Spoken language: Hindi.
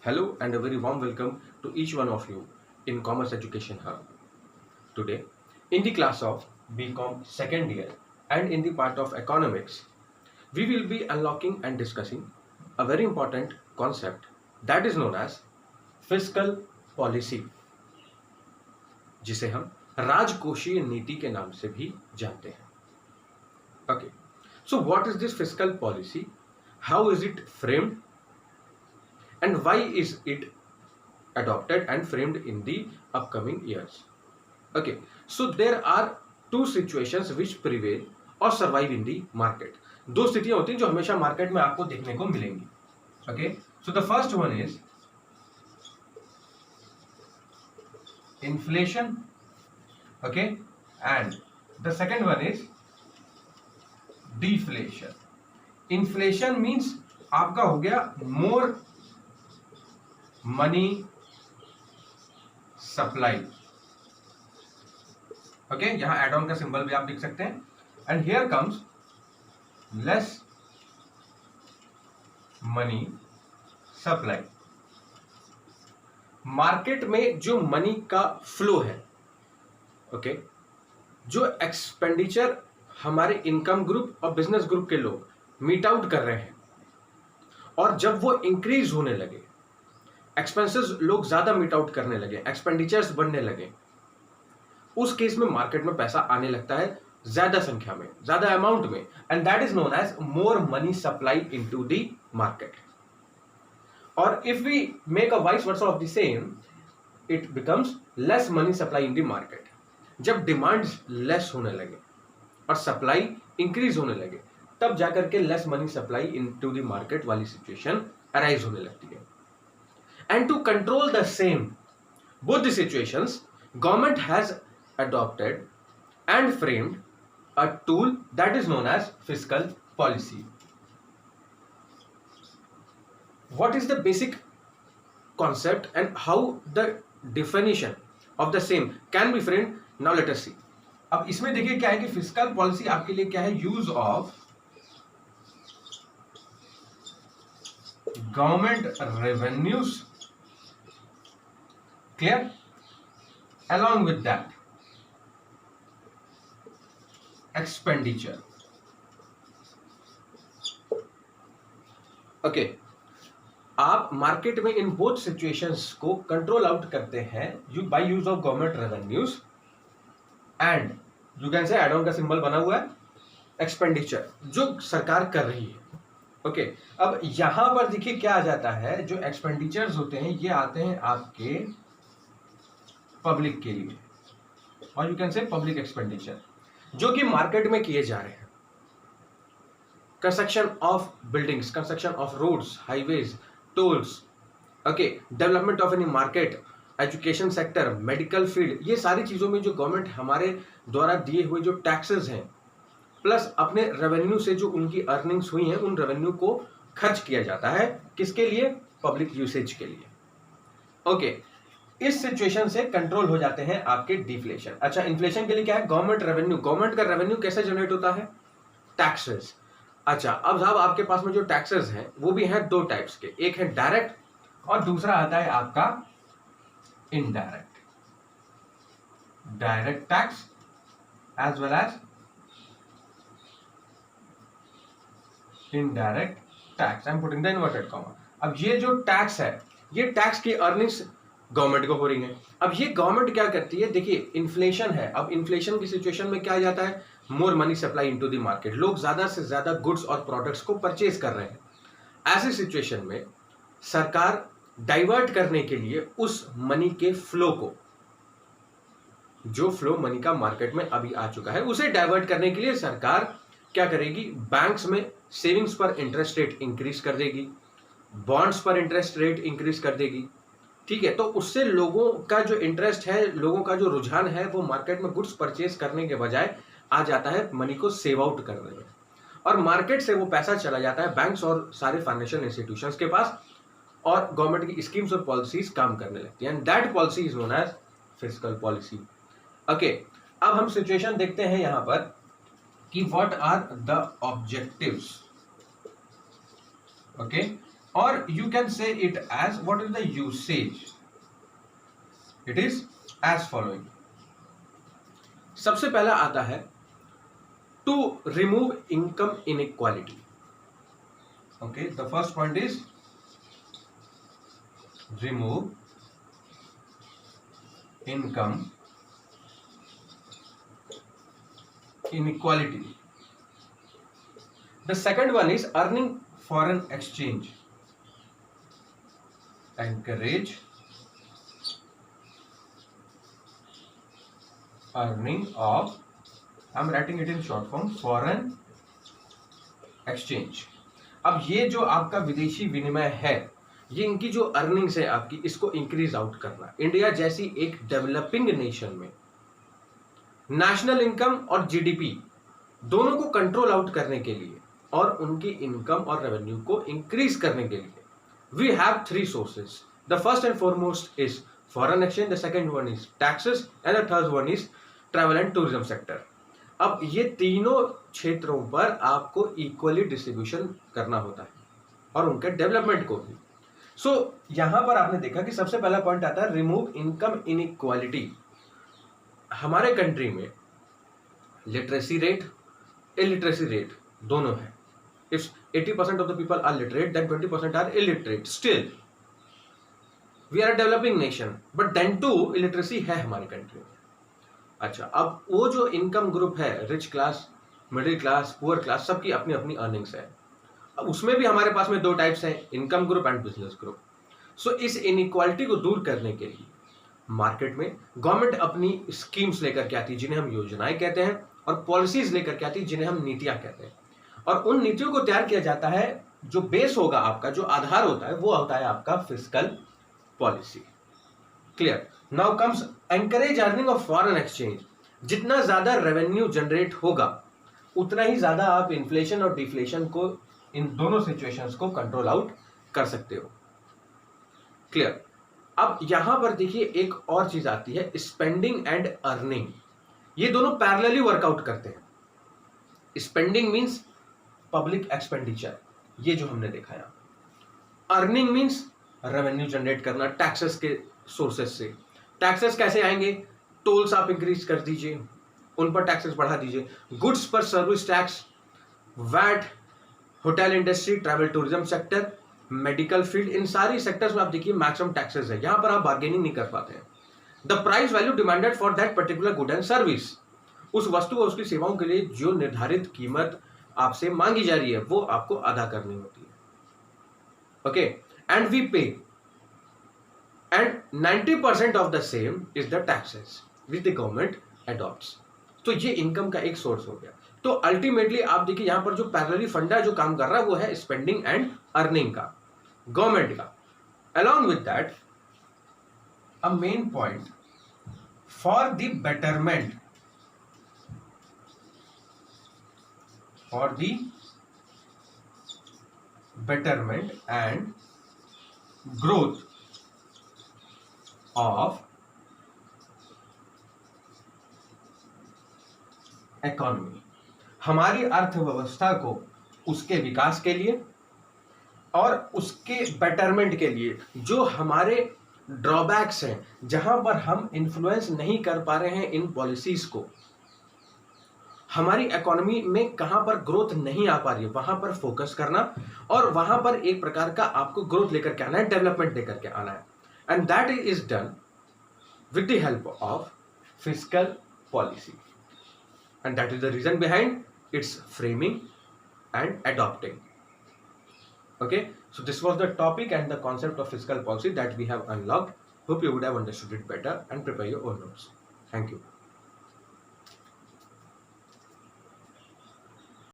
Hello and a very warm welcome to each one of you in Commerce Education Hub. Today, in the class of BCom second year and in the part of economics, we will be unlocking and discussing a very important concept that is known as fiscal policy, जिसे हम राजकोषीय नीति के नाम से भी जानते हैं. Okay, so what is this fiscal policy? How is it framed? And why is it adopted and framed in the upcoming years? Okay, so there are two situations which prevail or survive in the market. दो स्थितियां होती हैं जो हमेशा मार्केट में आपको देखने को मिलेंगी. Okay, so the first one is inflation. Okay, and the second one is deflation. Inflation means आपका हो गया more money supply. ओके, यहां एड ऑन का सिंबल भी आप देख सकते हैं. And here comes less money supply. Market में जो मनी का फ्लो है, ओके, जो एक्सपेंडिचर हमारे इनकम ग्रुप और बिजनेस ग्रुप के लोग मीट आउट कर रहे हैं, और जब वो इंक्रीज होने लगे, एक्सपेंसेस लोग ज्यादा मीट आउट करने लगे, एक्सपेंडिचर्स बढ़ने लगे, उस केस में मार्केट में पैसा आने लगता है ज्यादा संख्या में, ज्यादा अमाउंट में, and that is known as more money supply into the market. और if we make a vice versa of the same, it becomes less money supply in the market. जब डिमांड लेस होने लगे और सप्लाई इंक्रीज होने लगे, तब जाकर के less money supply into the market वाली सिचुएशन अराइज होने लगती है. And to control the same, both the situations, government has adopted and framed a tool that is known as fiscal policy. What is the basic concept and how the definition of the same can be framed? Now let us see. अब इसमें देखिए क्या है कि फिस्कल पॉलिसी आपके लिए क्या है, use of government revenues. Clear? Along with that, expenditure. Okay, आप मार्केट में इन बोथ सिचुएशंस को कंट्रोल आउट करते हैं by use of government revenues and you can say add on का सिंबल बना हुआ है एक्सपेंडिचर जो सरकार कर रही है. ओके, अब यहां पर देखिए क्या आ जाता है, जो एक्सपेंडिचर्स होते हैं ये आते हैं आपके पब्लिक के लिए, और you can say public expenditure जो कि मार्केट में किए जा रहे हैं. Construction of buildings, construction of roads, highways, tolls, okay, development of any market, education sector, medical field, ये सारी चीजों में जो गवर्नमेंट हमारे द्वारा दिए हुए जो टैक्सेस हैं, प्लस अपने रेवेन्यू से जो उनकी अर्निंग्स हुई हैं, उन रेवेन्यू को खर्च किया जाता है. किसके लिए? पब्लिक यूसेज के लिए. ओके, इस सिचुएशन से कंट्रोल हो जाते हैं आपके डिफ्लेशन. अच्छा, इन्फ्लेशन के लिए क्या है? Government revenue. गवर्नमेंट का रेवेन्यू कैसे जनरेट होता है? टैक्सेस. अच्छा, अब साहब आपके पास में जो टैक्सेस हैं वो भी हैं दो टाइप्स के, एक है डायरेक्ट और दूसरा आता है आपका indirect. Direct tax as well as indirect tax. I am putting the inverted comma. अब ये जो टैक्स है, ये टैक्स की अर्निंग्स गवर्नमेंट को हो रही है. अब ये गवर्नमेंट क्या करती है, देखिए इन्फ्लेशन है. अब इन्फ्लेशन की सिचुएशन में क्या आ जाता है, मोर money supply into the market. लोग ज्यादा से ज्यादा गुड्स और प्रोडक्ट्स को परचेज कर रहे हैं. ऐसी सिचुएशन में सरकार डाइवर्ट करने के लिए उस मनी के फ्लो को, जो फ्लो मनी का मार्केट में अभी आ चुका है, उसे डाइवर्ट करने के लिए सरकार क्या करेगी, बैंक्स में सेविंग्स पर इंटरेस्ट रेट इंक्रीज कर देगी, बॉन्ड्स पर इंटरेस्ट रेट इंक्रीज कर देगी. ठीक है, तो उससे लोगों का जो इंटरेस्ट है, लोगों का जो रुझान है, वो मार्केट में गुड्स परचेज करने के बजाय आ जाता है मनी को सेव आउट करने में, और मार्केट से वो पैसा चला जाता है बैंक्स और सारे फाइनेंशियल इंस्टीट्यूशंस के पास, और गवर्नमेंट की स्कीम्स और पॉलिसीज काम करने लगती है. And that policy is known as fiscal policy. Okay, अब हम सिचुएशन देखते हैं यहां पर कि what are the objectives. Okay, or you can say it as what is the usage. It is as following. सबसे पहला आता है to remove income inequality. Okay, the first point is remove income inequality. The second one is earning foreign exchange. Encourage earning of, I'm writing it in short form, foreign exchange. अब ये जो आपका विदेशी विनिमय है, ये इनकी जो अर्निंग्स है आपकी, इसको इंक्रीज आउट करना. इंडिया जैसी एक डेवलपिंग नेशन में नेशनल इनकम और जीडीपी दोनों को कंट्रोल आउट करने के लिए और उनकी इनकम और रेवेन्यू को इंक्रीज करने के लिए we have 3 sources. The first and foremost is foreign exchange, the second one is taxes and the third one is travel and tourism sector. अब ये तीनों क्षेत्रों पर आपको इक्वली डिस्ट्रीब्यूशन करना होता है और उनके डेवलपमेंट को भी. सो यहां पर आपने देखा कि सबसे पहला पॉइंट आता है रिमूव इनकम इनइक्वालिटी. हमारे कंट्री में लिटरेसी रेट, इलिटरेसी रेट दोनों है. If 80% of the people are literate, then 20% are illiterate. Still we are a developing nation, but then too illiteracy है हमारी कंट्री में. अच्छा, अब वो जो इनकम ग्रुप है, rich class, middle class, poor class, सबकी अपनी अपनी अर्निंग्स है. अब उसमें भी हमारे पास में 2 टाइप्स हैं, income group and business group. So इस इनइक्वालिटी को दूर करने के लिए मार्केट में गवर्नमेंट अपनी स्कीम्स लेकर के आती है जिन्हें हम योजनाएं कहते हैं, और पॉलिसीज लेकर के आती है जिन्हें हम नीतियां कहते हैं. और उन नीतियों को तैयार किया जाता है, जो बेस होगा आपका, जो आधार होता है, वो होता है आपका fiscal policy. Clear. Now comes encourage earning of foreign exchange. जितना ज्यादा रेवेन्यू जनरेट होगा उतना ही ज्यादा आप इन्फ्लेशन और डिफ्लेशन को, इन दोनों सिचुएशंस को कंट्रोल आउट कर सकते हो. क्लियर. अब यहां पर देखिए एक और चीज आती है, स्पेंडिंग एंड अर्निंग. ये दोनों पैरेलली वर्कआउट करते हैं. स्पेंडिंग मींस पब्लिक एक्सपेंडिचर, ये जो हमने देखा है. अर्निंग मींस रेवेन्यू जनरेट करना टैक्सेस के सोर्सेस से. टैक्सेस कैसे आएंगे? टोल्स आप इंक्रीज कर दीजिए, उन पर टैक्सेस बढ़ा दीजिए. गुड्स पर service tax, VAT, hotel industry, travel tourism sector, medical field, इन सारी सेक्टर्स में आप देखिए मैक्सिमम टैक्सेस है. यहां पर आप बार्गेनिंग नहीं कर पाते हैं. The price value demanded for that particular good and service. उस वस्तु और उसकी सेवाओं के लिए जो निर्धारित कीमत आपसे मांगी जा रही है वो आपको अदा करनी होती है. Okay. And we pay, and 90% of the same is the taxes which the government adopts. तो ये इनकम का एक सोर्स हो गया. तो अल्टीमेटली आप देखिए यहां पर जो पैरेलली फंडा जो काम कर रहा है वो है स्पेंडिंग एंड अर्निंग का, गवर्नमेंट का. Along with that a main point for the betterment, for the betterment and growth of economy. हमारी अर्थव्यवस्था को उसके विकास के लिए और उसके बेटरमेंट के लिए जो हमारे ड्रॉबैक्स हैं, जहां पर हम इन्फ्लुएंस नहीं कर पा रहे हैं इन पॉलिसीज को, हमारी इकोनॉमी में कहां पर ग्रोथ नहीं आ पा रही है वहां पर फोकस करना और वहां पर एक प्रकार का आपको ग्रोथ लेकर के आना है, डेवलपमेंट लेकर के आना है. And that is done with the help of fiscal policy. And that is the reason behind its framing and adopting. Okay, so this was the topic and the concept of fiscal policy that we have unlocked. Hope you would have understood it better and prepare your own notes. Thank you.